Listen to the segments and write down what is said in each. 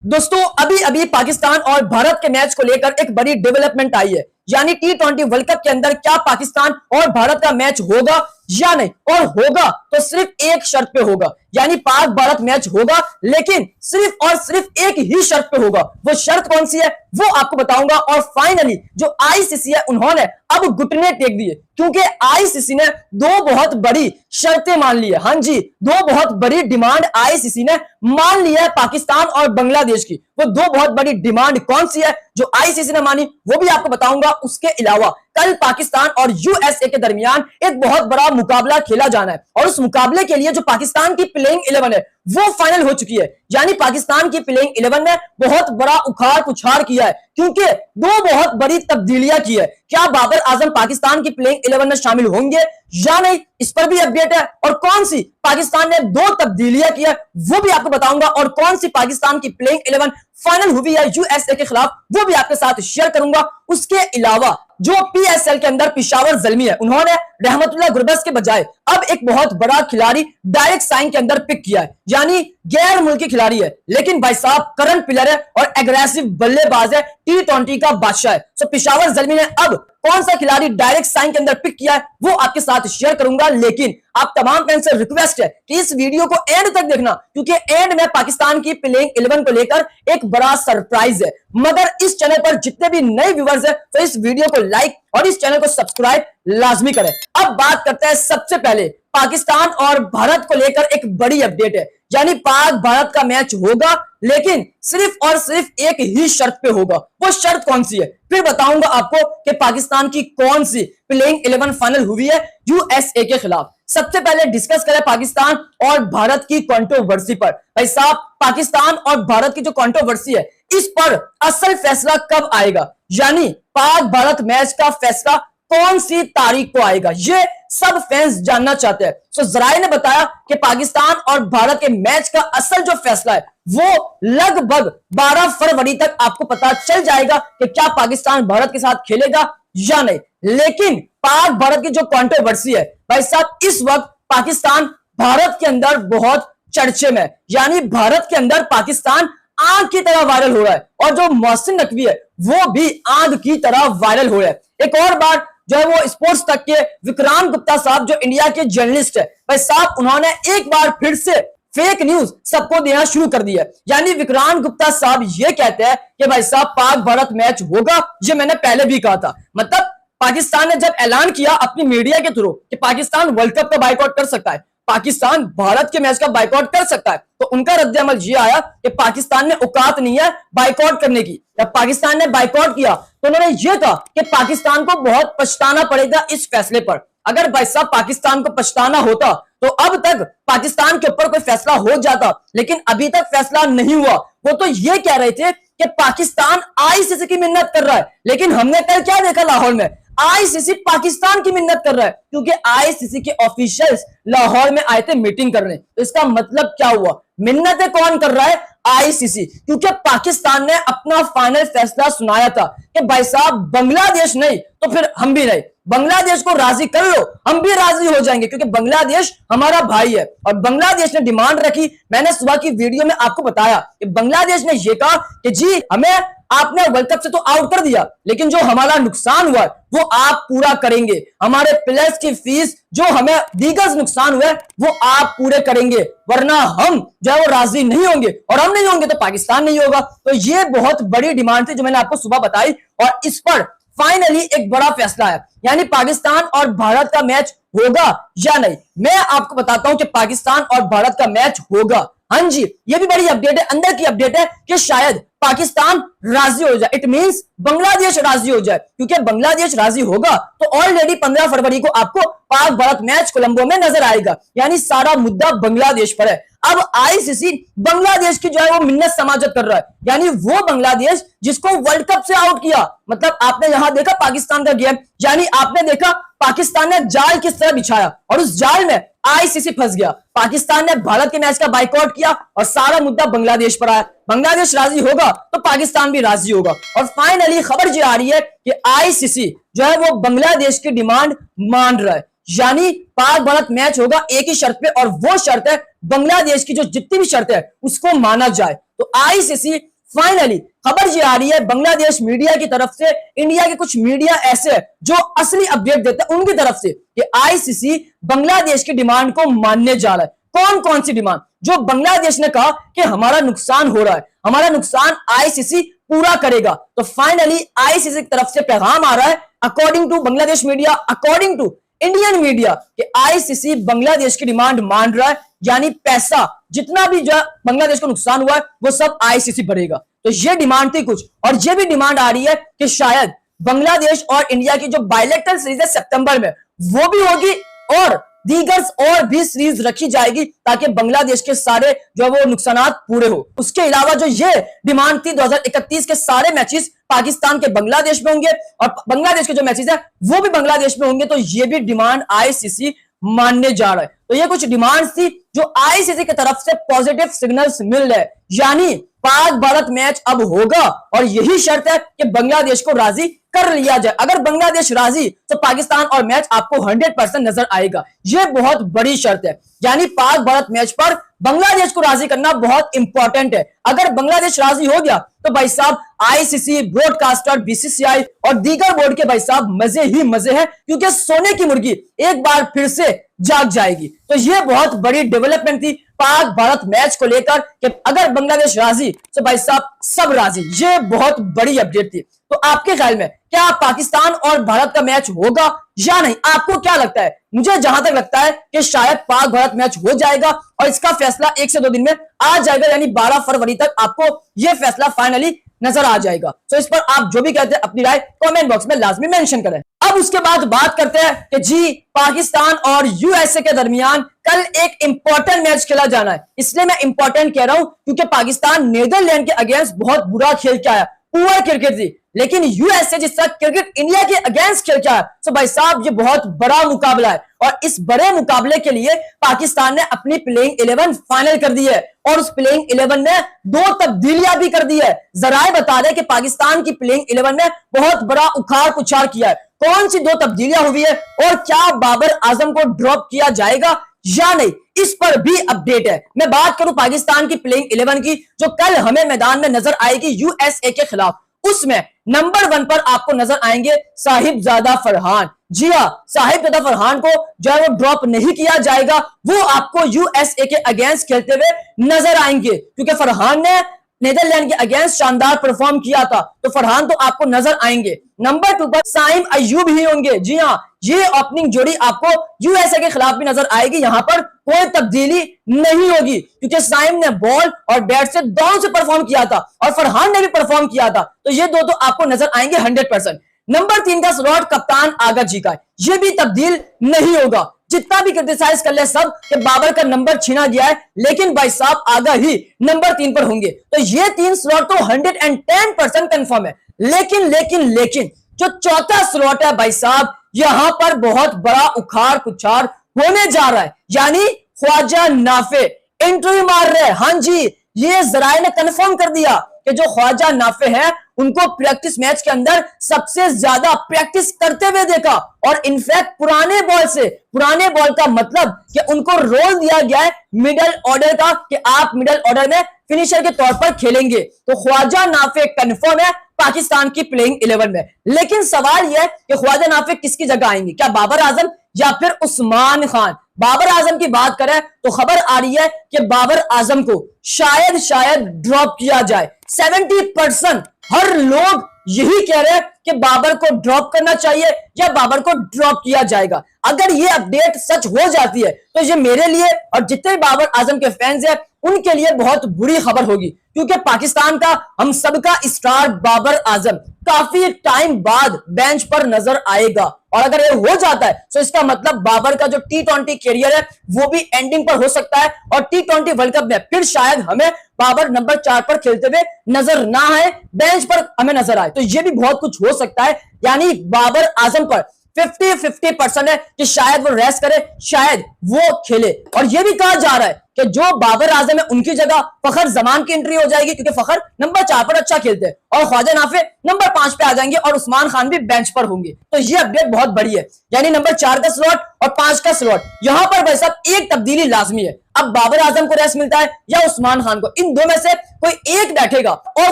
दोस्तों अभी अभी पाकिस्तान और भारत के मैच को लेकर एक बड़ी डेवलपमेंट आई है। यानी T20 वर्ल्ड कप के अंदर क्या पाकिस्तान और भारत का मैच होगा या नहीं, और होगा तो सिर्फ एक शर्त पे होगा। यानी पाक भारत मैच होगा लेकिन सिर्फ और सिर्फ एक ही शर्त पे होगा। वो शर्त कौन सी है वो आपको बताऊंगा। और फाइनली जो आईसीसी है उन्होंने अब घुटने टेक दिए, क्योंकि आईसीसी ने दो बहुत बड़ी शर्तें मान ली है। हाँ जी, दो बहुत बड़ी डिमांड आईसीसी ने मान ली है पाकिस्तान और बांग्लादेश की। वो दो बहुत बड़ी डिमांड कौन सी है जो आईसीसी ने मानी वो भी आपको बताऊंगा। उसके अलावा कल पाकिस्तान और यूएसए के दरमियान एक बहुत बड़ा मुकाबला खेला जाना है, और उस मुकाबले के लिए जो पाकिस्तान की प्लेइंग 11 है वो फाइनल हो चुकी है। यानी पाकिस्तान की प्लेइंग 11 ने बहुत बड़ा उखाड़ पुछाड़ किया है, क्योंकि दो बहुत बड़ी तब्दीलियां की है। क्या बाबर आजम पाकिस्तान की प्लेइंग 11 में शामिल होंगे या नहीं, इस पर भी अपडेट है। और कौन सी पाकिस्तान ने दो तब्दीलियां की है वो भी आपको बताऊंगा। और कौन सी पाकिस्तान की प्लेइंग 11 फाइनल हुई है यूएसए के खिलाफ वो भी आपके साथ शेयर करूंगा। उसके अलावा जो पीएसएल के अंदर पेशावर ज़ल्मी है उन्होंने रहमतुल्लाह गुरबख्श के बजाय अब एक बहुत बड़ा खिलाड़ी डायरेक्ट साइन के अंदर पिक किया है। यानी गैर मुल्की खिलाड़ी है लेकिन भाई साहब करंट प्लेयर है और एग्रेसिव बल्लेबाज है, T20 का बादशाह है। सो पेशावर ज़ल्मी ने अब कौन सा खिलाड़ी डायरेक्ट साइन के अंदर पिक किया है वो आपके साथ शेयर करूंगा। लेकिन आप तमाम फैंस से रिक्वेस्ट है कि इस वीडियो को एंड तक देखना, क्योंकि एंड में पाकिस्तान की प्लेइंग 11 को लेकर एक बड़ा सरप्राइज है। मगर इस चैनल पर जितने भी नए व्यूअर्स हैं तो इस वीडियो को लाइक और इस चैनल को सब्सक्राइब लाजमी करें। अब बात करते हैं सबसे पहले पाकिस्तान और भारत को लेकर एक बड़ी अपडेट है। यानी पाक भारत का मैच होगा लेकिन सिर्फ और सिर्फ एक ही शर्त पे होगा। वो शर्त कौन सी है फिर बताऊंगा आपको कि पाकिस्तान की कौन सी प्लेइंग 11 फाइनल हुई है यूएसए के खिलाफ। सबसे पहले डिस्कस करें पाकिस्तान और भारत की कंट्रोवर्सी पर। भाई साहब पाकिस्तान और भारत की जो कंट्रोवर्सी है इस पर असल फैसला कब आएगा, यानी पाक भारत मैच का फैसला कौन सी तारीख को आएगा, ये सब फैंस जानना चाहते हैं। सो जराए ने बताया कि पाकिस्तान और भारत के मैच का असल जो फैसला है वो लगभग 12 फरवरी तक आपको पता चल जाएगा कि क्या पाकिस्तान भारत के साथ खेलेगा या नहीं। लेकिन पाक भारत की जो कंट्रोवर्सी है भाई साहब इस वक्त पाकिस्तान भारत के अंदर बहुत चर्चे में, यानी भारत के अंदर पाकिस्तान आग की तरह वायरल हो रहा है और जो मोहसिन नकवी है वो भी आग की तरह वायरल हो रहा है। एक और बार जो है वो स्पोर्ट्स तक के विक्रांत गुप्ता साहब जो इंडिया के जर्नलिस्ट है भाई साहब उन्होंने एक बार फिर से फेक न्यूज सबको देना शुरू कर दिया। यानी विक्रांत गुप्ता साहब ये कहते हैं कि भाई साहब पाक भारत मैच होगा, ये मैंने पहले भी कहा था। मतलब पाकिस्तान ने जब ऐलान किया अपनी मीडिया के थ्रू कि पाकिस्तान वर्ल्ड कप का बाइकआउट कर सकता है, पाकिस्तान भारत के मैच का बाइकआउट कर सकता है, तो उनका रद्द अमल ये आया कि पाकिस्तान ने औकात नहीं है बाइकआउट करने की। जब पाकिस्तान ने बाइकआउट किया तो उन्होंने ये कहा कि पाकिस्तान को बहुत पछताना पड़ेगा इस फैसले पर। अगर भाई साहब पाकिस्तान को पछताना होता तो अब तक पाकिस्तान के ऊपर कोई फैसला हो जाता, लेकिन अभी तक फैसला नहीं हुआ। वो तो ये कह रहे थे कि पाकिस्तान आईसीसी की मिन्नत कर रहा है, लेकिन हमने कल क्या देखा लाहौर में, आईसीसी पाकिस्तान की मिन्नत कर रहा है, क्योंकि आईसीसी के ऑफिशियल्स लाहौर में आए थे मीटिंग करने। तो इसका मतलब क्या हुआ, मिन्नतें कौन कर रहा है, आईसीसी। क्योंकि पाकिस्तान ने अपना फाइनल फैसला सुनाया था कि भाई साहब बांग्लादेश नहीं तो फिर हम भी नहीं, बांग्लादेश को राजी कर लो हम भी राजी हो जाएंगे, क्योंकि बांग्लादेश हमारा भाई है। और बांग्लादेश ने डिमांड रखी, मैंने सुबह की वीडियो में आपको बताया कि बांग्लादेश ने यह कहा कि जी हमें आपने वर्ल्ड कप से तो आउट कर दिया, लेकिन जो हमारा नुकसान हुआ वो आप पूरा करेंगे, हमारे प्लेयर्स की फीस जो हमें दीगर नुकसान हुआ वो आप पूरे करेंगे, वरना हम जो है वो राजी नहीं होंगे, और हम नहीं होंगे तो पाकिस्तान नहीं होगा। तो ये बहुत बड़ी डिमांड थी जो मैंने आपको सुबह बताई, और इस पर फाइनली एक बड़ा फैसला है। यानी पाकिस्तान और भारत का मैच होगा या नहीं, मैं आपको बताता हूं कि पाकिस्तान और भारत का मैच होगा। हाँ जी, ये भी बड़ी अपडेट है, अंदर की अपडेट है कि शायद पाकिस्तान राजी हो जाए, इट मींस बांग्लादेश राजी हो जाए, क्योंकि बांग्लादेश राजी होगा तो ऑलरेडी 15 फरवरी को आपको पाक भारत मैच कोलंबो में नजर आएगा। यानी सारा मुद्दा बांग्लादेश पर है। अब आईसीसी बांग्लादेश की जो है वो मिन्नत समाजत कर रहा है, यानी वो बांग्लादेश जिसको वर्ल्ड कप से आउट किया। मतलब आपने यहां देखा पाकिस्तान का गेम, यानी आपने देखा पाकिस्तान ने जाल किस तरह बिछाया और उस जाल में आईसीसी फंस गया। पाकिस्तान ने भारत के मैच का बाइकआउट किया और सारा मुद्दा बांग्लादेश पर आया। बांग्लादेश राजी होगा तो पाकिस्तान भी राजी होगा, और फाइनली खबर ये आ रही है कि आईसीसी जो है वो बांग्लादेश की डिमांड मान रहा है। यानी पाक भारत मैच होगा एक ही शर्त पे, और वो शर्त है बांग्लादेश की जो जितनी भी शर्त है उसको माना जाए। तो आईसीसी फाइनली खबर ये आ रही है बांग्लादेश मीडिया की तरफ से, इंडिया के कुछ मीडिया ऐसे है जो असली अपडेट देते हैं उनकी तरफ से कि आईसीसी बांग्लादेश की डिमांड को मानने जा रहा है। कौन कौन सी डिमांड? जो बांग्लादेश ने कहा कि हमारा नुकसान हो रहा है, हमारा नुकसान आईसीसी पूरा करेगा, तो फाइनली आईसीसी की तरफ से पैगाम आ रहा है according to Bangladesh media, according to Indian media, कि आईसीसी बांग्लादेश की डिमांड मान रहा है, यानी पैसा जितना भी जो बांग्लादेश को नुकसान हुआ है वो सब आईसीसी भरेगा। तो ये डिमांड थी कुछ, और ये भी डिमांड आ रही है कि शायद बांग्लादेश और इंडिया की जो बायलैटरल सीरीज है सितंबर में वो भी होगी, और दीगर और भी सीरीज रखी जाएगी ताकि बांग्लादेश के सारे जो वो नुकसानात पूरे हो। उसके अलावा जो ये डिमांड थी 2031 के सारे मैचेस पाकिस्तान के बांग्लादेश में होंगे और बांग्लादेश के जो मैचेस है वो भी बांग्लादेश में होंगे, तो ये भी डिमांड आईसीसी मानने जा रहा है। तो ये कुछ डिमांड थी जो आईसीसी की तरफ से पॉजिटिव सिग्नल्स मिल रहे हैं, यानी पाक भारत मैच अब होगा और यही शर्त है कि बांग्लादेश को राजी कर लिया जाए। अगर बांग्लादेश राजी तो पाकिस्तान और मैच आपको 100% नजर आएगा। यह बहुत बड़ी शर्त है, यानी पाक भारत मैच पर बांग्लादेश को राजी करना बहुत इंपॉर्टेंट है। अगर बांग्लादेश राजी हो गया तो भाई साहब आईसीसी, ब्रॉडकास्टर, बीसीसीआई और दीगर बोर्ड के भाई साहब मजे ही मजे हैं, क्योंकि सोने की मुर्गी एक बार फिर से जाग जाएगी। तो यह बहुत बड़ी डेवलपमेंट थी पाक भारत मैच को लेकर कि अगर बांग्लादेश राजी तो भाई साहब सब राजी। ये बहुत बड़ी अपडेट थी। तो आपके ख्याल में क्या पाकिस्तान और भारत का मैच होगा या नहीं? आपको क्या लगता है? मुझे जहां तक लगता है कि शायद पाक भारत मैच हो जाएगा और इसका फैसला 1 से 2 दिन में आ जाएगा, यानी 12 फरवरी तक आपको यह फैसला फाइनली नजर आ जाएगा। तो इस पर आप जो भी कहते हैं अपनी राय कमेंट बॉक्स में लाजमी मेंशन करें। अब उसके बाद बात करते हैं कि जी पाकिस्तान और यूएसए के दरमियान कल एक इंपॉर्टेंट मैच खेला जाना है। इसलिए मैं इंपॉर्टेंट कह रहा हूं क्योंकि पाकिस्तान नीदरलैंड के अगेंस्ट बहुत बुरा खेल के आया, पुअर क्रिकेट थी, लेकिन यूएसए जिस तरह क्रिकेट इंडिया के अगेंस्ट खेल के आया, तो भाई साहब ये बहुत बड़ा मुकाबला है और इस बड़े मुकाबले के लिए पाकिस्तान ने अपनी प्लेइंग 11 फाइनल कर दी है और उस प्लेइंग 11 में 2 तब्दीलियां भी कर दी है। जराए बता रहे कि पाकिस्तान की प्लेइंग 11 में बहुत बड़ा उखाड़ पुछाड़ किया है। कौन सी 2 तब्दीलियां हुई है और क्या बाबर आजम को ड्रॉप किया जाएगा या नहीं, इस पर भी अपडेट है। मैं बात करूं पाकिस्तान की प्लेइंग 11 की जो कल हमें मैदान में नजर आएगी यूएसए के खिलाफ, उसमें नंबर 1 पर आपको नजर आएंगे साहिबजादा फरहान। जी हां, साहिबजादा फरहान को जो है वो ड्रॉप नहीं किया जाएगा, वो आपको यूएसए के अगेंस्ट खेलते हुए नजर आएंगे, क्योंकि फरहान ने नीदरलैंड के अगेंस्ट शानदार परफॉर्म किया था, तो फरहान तो आपको नजर आएंगे। नंबर 2 पर साइम अय्यूब ही होंगे। जी हां, ये ओपनिंग जोड़ी आपको यूएसए के खिलाफ भी नजर आएगी। यहां पर कोई तब्दीली नहीं होगी क्योंकि साइम ने बॉल और बैट से दोनों से परफॉर्म किया था और फरहान ने भी परफॉर्म किया था, तो ये दो तो आपको नजर आएंगे 100%। नंबर 3 का स्लॉट कप्तान आगा जी का, ये भी तब्दील नहीं होगा। जितना भी क्रिटिसाइज कर ले सब कि बाबर का नंबर छीना गया है, लेकिन भाई साहब आगा ही नंबर 3 पर होंगे, तो ये 3 स्लॉट तो 110% कंफर्म है। लेकिन जो चौथा स्लॉट है भाई साहब, यहां पर बहुत बड़ा उखाड़ पुछाड़ होने जा रहा है, यानी ख्वाजा नाफे इंटरव्यू मार रहे हैं। हाँ जी, ये जराए ने कंफर्म कर दिया कि जो ख्वाजा नाफे हैं उनको प्रैक्टिस मैच के अंदर सबसे ज्यादा प्रैक्टिस करते हुए देखा और इनफैक्ट पुराने बॉल का मतलब कि उनको रोल दिया गया है मिडिल ऑर्डर का कि आप मिडिल ऑर्डर में फिनिशर के तौर पर खेलेंगे। तो ख्वाजा नाफे कंफर्म है पाकिस्तान की प्लेइंग 11 में। लेकिन सवाल यह है कि ख्वाजा नाफे किसकी जगह आएंगे, क्या बाबर आजम या फिर उस्मान खान? बाबर आजम की बात करें तो खबर आ रही है कि बाबर आजम को शायद ड्रॉप किया जाए। 70% हर लोग यही कह रहे हैं कि बाबर को ड्रॉप करना चाहिए या बाबर को ड्रॉप किया जाएगा। अगर ये अपडेट सच हो जाती है तो ये मेरे लिए और जितने बाबर आजम के फैंस हैं उनके लिए बहुत बुरी खबर होगी, क्योंकि पाकिस्तान का हम सबका स्टार बाबर आजम काफी टाइम बाद बेंच पर नजर आएगा और अगर ये हो जाता है तो इसका मतलब बाबर का जो T20 कैरियर है वो भी एंडिंग पर हो सकता है और T20 वर्ल्ड कप में फिर शायद हमें बाबर नंबर 4 पर खेलते हुए नजर ना आए, बेंच पर हमें नजर आए। तो ये भी बहुत कुछ हो सकता है, यानी बाबर आजम पर 50-50% है कि शायद वो रेस्ट करे, शायद वो खेले। और ये भी कहा जा रहा है कि जो बाबर आजम है उनकी जगह फखर जमान की एंट्री हो जाएगी, क्योंकि फखर नंबर 4 पर अच्छा खेलते हैं और ख्वाजा नाफे नंबर 5 पे आ जाएंगे और उस्मान खान भी बेंच पर होंगे। तो ये अपडेट बहुत बड़ी है, यानी नंबर 4 का स्लॉट और 5 का स्लॉट, यहां पर भाई साहब एक तब्दीली लाजमी है। अब बाबर आजम को रेस्ट मिलता है या उस्मान खान को, इन दो में से कोई एक बैठेगा और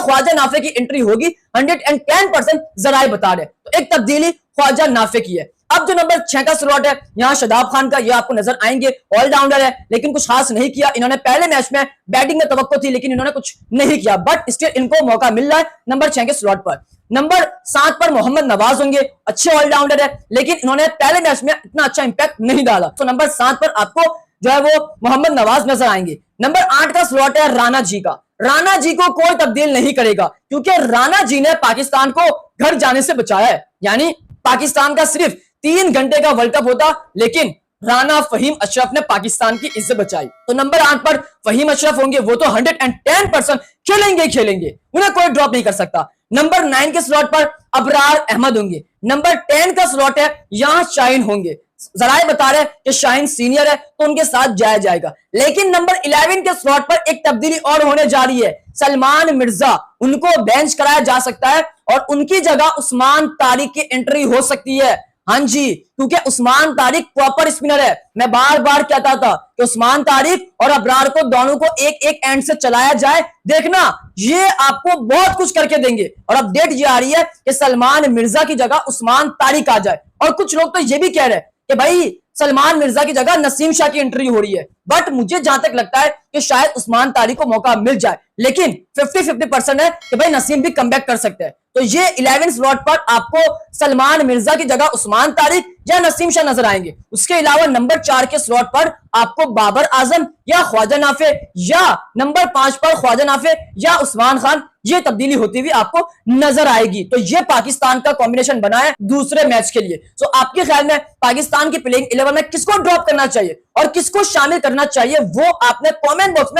ख्वाजा नाफे की एंट्री होगी 110% जराए बता रहे। तो एक तब्दीली ख्वाजा नाफे की है। अब जो नंबर 6 का स्लॉट है यहाँ शदाब खान का, ये आपको नजर आएंगे, ऑलराउंडर है लेकिन कुछ खास नहीं किया। इन्होंने पहले मैच में बैटिंग में तवक्को थी लेकिन इन्होंने कुछ नहीं किया, बट स्टिल इनको मौका मिल रहा है नंबर 6 के स्लॉट पर। नंबर 7 पर मोहम्मद नवाज होंगे, अच्छे ऑलराउंडर है लेकिन इन्होंने पहले मैच में इतना अच्छा इंपैक्ट नहीं डाला, तो नंबर 7 पर आपको जो है वो मोहम्मद नवाज नजर आएंगे। नंबर 8 का स्लॉट है राणा जी का। राणा जी को कोई तब्दील नहीं करेगा क्योंकि राणा जी ने पाकिस्तान को घर जाने से बचाया है। यानी पाकिस्तान का सिर्फ 3 घंटे का वर्ल्ड कप होता लेकिन राणा फहीम अशरफ ने पाकिस्तान की इज्जत बचाई। तो नंबर 8 पर फहीम अशरफ होंगे, वो तो 110% खेलेंगे, उन्हें कोई ड्रॉप नहीं कर सकता। नंबर 9 के स्लॉट पर अबरार अहमद होंगे। नंबर 10 का स्लॉट है यहां शाहीन होंगे। जराए बता रहे कि शाहीन सीनियर है तो उनके साथ जाया जाएगा, लेकिन नंबर 11 के स्लॉट पर एक तब्दीली और होने जा रही है। सलमान मिर्जा, उनको बेंच कराया जा सकता है और उनकी जगह उस्मान तारिक की एंट्री हो सकती है। हाँ जी, क्योंकि उस्मान तारिक प्रॉपर स्पिनर है। मैं बार बार कहता था कि उस्मान तारिक और अबरार को दोनों को एक एक एंड से चलाया जाए, देखना ये आपको बहुत कुछ करके देंगे। और अपडेट ये आ रही है कि सलमान मिर्जा की जगह उस्मान तारिक आ जाए, और कुछ लोग तो ये भी कह रहे हैं कि भाई सलमान मिर्जा की जगह नसीम शाह की एंट्री हो रही है, बट मुझे जहां तक लगता है कि शायद उस्मान तारिक को मौका मिल जाए, लेकिन 50-50% है कि भाई नसीम भी कमबैक कर सकते हैं। तो ये 11 स्लॉट पर आपको सलमान मिर्जा की जगह उस्मान तारिक या नसीम शाह नजर आएंगे। उसके अलावा नंबर 4 के स्लॉट पर आपको बाबर आजम या ख्वाजा नाफे, या नंबर 5 पर ख्वाजा नाफे या उस्मान खान, ये तब्दीली होती हुई आपको नजर आएगी। तो ये पाकिस्तान का कॉम्बिनेशन बना है दूसरे मैच के लिए। तो आपके ख्याल में पाकिस्तान की प्लेइंग 11 में किसको ड्रॉप करना चाहिए और किसको शामिल करना चाहिए, वो आपने कमेंट बॉक्स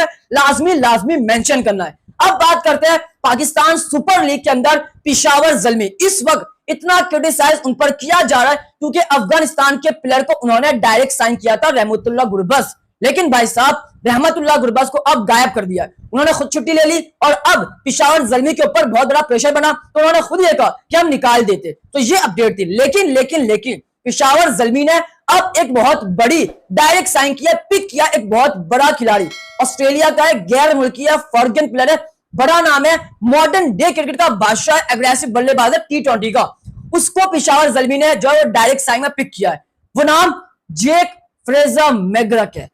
में लाजमी मेंशन करना है। अब बात करते हैं पाकिस्तान सुपर लीग के अंदर पेशावर ज़ल्मी। इस वक्त इतना क्रिटिसाइज उन पर किया जा रहा है क्योंकि अफगानिस्तान के प्लेयर को उन्होंने डायरेक्ट साइन किया था, रहमतुल्लाह गुरबज, लेकिन भाई साहब रहमतुल्लाह गुरबज को अब गायब कर दिया। उन्होंने खुद छुट्टी ले ली और अब पेशावर ज़ल्मी के ऊपर बहुत बड़ा प्रेशर बना तो उन्होंने खुद ये कहा कि हम निकाल देते। तो ये अपडेट थी, लेकिन पेशावर ज़ल्मी ने अब एक बहुत बड़ी डायरेक्ट साइन किया, पिक किया एक बहुत बड़ा खिलाड़ी, ऑस्ट्रेलिया का है, गैर मुल्की है, फॉरगन प्लेयर है, बड़ा नाम है, मॉडर्न डे क्रिकेट का बादशाह, एग्रेसिव बल्लेबाज है T20 का। उसको पेशावर ज़ल्मी ने जो है डायरेक्ट साइन में पिक किया है। वो नाम जेक फ्रेजर मैकग्रा है।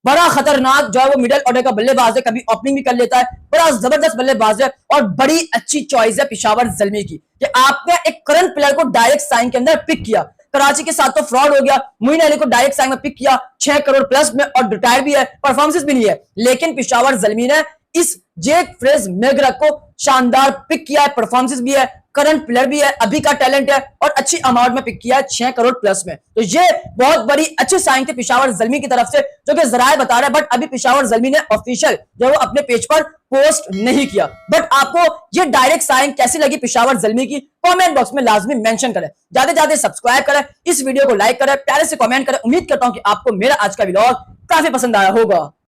बड़ा खतरनाक जो है वो मिडिल ऑर्डर का बल्लेबाज है, कभी ओपनिंग भी कर लेता है, बड़ा जबरदस्त बल्लेबाज है और बड़ी अच्छी चॉइस है पेशावर ज़ल्मी की कि आपने एक करंट प्लेयर को डायरेक्ट साइन के अंदर पिक किया। कराची के साथ तो फ्रॉड हो गया, मोइन अली को डायरेक्ट साइन में पिक किया 6 करोड़ प्लस में और रिटायर भी है, परफॉर्मेंस भी नहीं है, लेकिन पेशावर ज़ल्मी ने इस जेक फ्रेज मैकग्रा को शानदार पिक किया है, परफॉर्मेंस भी है, करंट प्लेयर भी है, अभी का टैलेंट है और अच्छी अमाउंट में पिक किया है 6 करोड़ प्लस में। तो ये बहुत बड़ी अच्छी साइन थी पेशावर ज़ल्मी की तरफ से, जो कि जराए बता रहे हैं, बट अभी पेशावर ज़ल्मी ने ऑफिशियल जो वो अपने पेज पर पोस्ट नहीं किया। बट आपको ये डायरेक्ट साइन कैसी लगी पेशावर ज़ल्मी की, कमेंट बॉक्स में लाजमी मेंशन करें, जाते सब्सक्राइब करें, इस वीडियो को लाइक करें, प्यारे से कमेंट करें। उम्मीद करता हूं कि आपको मेरा आज का व्लॉग काफी पसंद आया होगा।